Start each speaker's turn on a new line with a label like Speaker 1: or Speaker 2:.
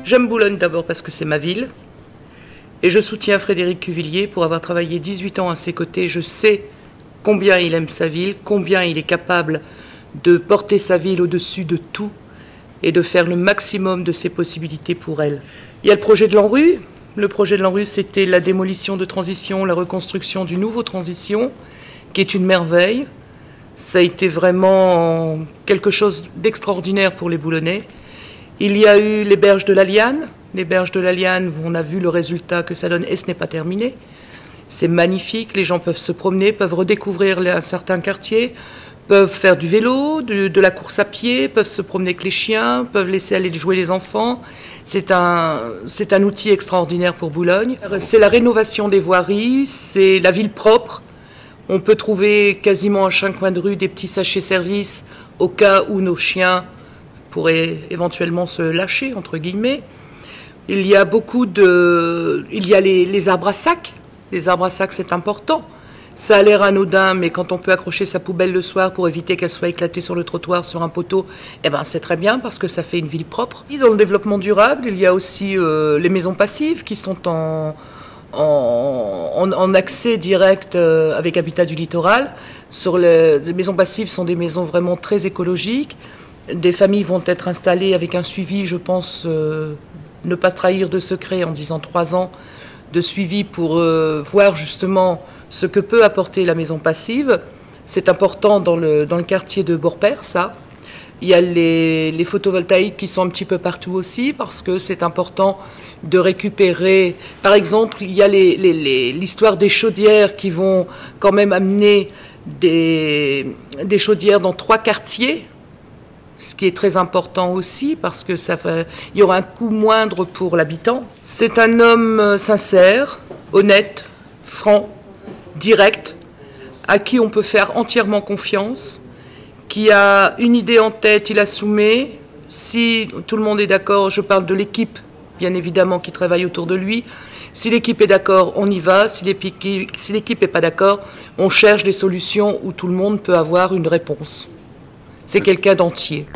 Speaker 1: J'aime Boulogne d'abord parce que c'est ma ville. Et je soutiens Frédéric Cuvillier pour avoir travaillé 18 ans à ses côtés. Je sais combien il aime sa ville, combien il est capable de porter sa ville au-dessus de tout et de faire le maximum de ses possibilités pour elle. Il y a le projet de l'ANRU. Le projet de l'ANRU, c'était la démolition de Transition, la reconstruction du nouveau Transition, qui est une merveille. Ça a été vraiment quelque chose d'extraordinaire pour les Boulonnais. Il y a eu les berges de la Liane. Les berges de la Liane, on a vu le résultat que ça donne et ce n'est pas terminé. C'est magnifique, les gens peuvent se promener, peuvent redécouvrir un certain quartier, peuvent faire du vélo, de la course à pied, peuvent se promener avec les chiens, peuvent laisser aller jouer les enfants. C'est un outil extraordinaire pour Boulogne. C'est la rénovation des voiries, c'est la ville propre. On peut trouver quasiment à chaque coin de rue des petits sachets service au cas où nos chiens pourraient éventuellement se lâcher, entre guillemets. Il y a les arbres à sac. Les arbres à sac, c'est important. Ça a l'air anodin, mais quand on peut accrocher sa poubelle le soir pour éviter qu'elle soit éclatée sur le trottoir, sur un poteau, eh ben, c'est très bien parce que ça fait une ville propre. Dans le développement durable, il y a aussi les maisons passives qui sont en accès direct avec Habitat du Littoral. Les maisons passives sont des maisons vraiment très écologiques. Des familles vont être installées avec un suivi, je pense, ne pas trahir de secret en disant 3 ans de suivi pour voir justement ce que peut apporter la maison passive. C'est important dans le quartier de Beaurepaire, ça. Il y a les photovoltaïques qui sont un petit peu partout aussi parce que c'est important de récupérer. Par exemple, il y a l'histoire des chaudières qui vont quand même amener des chaudières dans 3 quartiers. Ce qui est très important aussi parce que il y aura un coût moindre pour l'habitant. C'est un homme sincère, honnête, franc, direct, à qui on peut faire entièrement confiance, qui a une idée en tête, il la soumet. Si tout le monde est d'accord, je parle de l'équipe, bien évidemment, qui travaille autour de lui. Si l'équipe est d'accord, on y va. Si l'équipe n'est pas d'accord, on cherche des solutions où tout le monde peut avoir une réponse. C'est quelqu'un d'entier.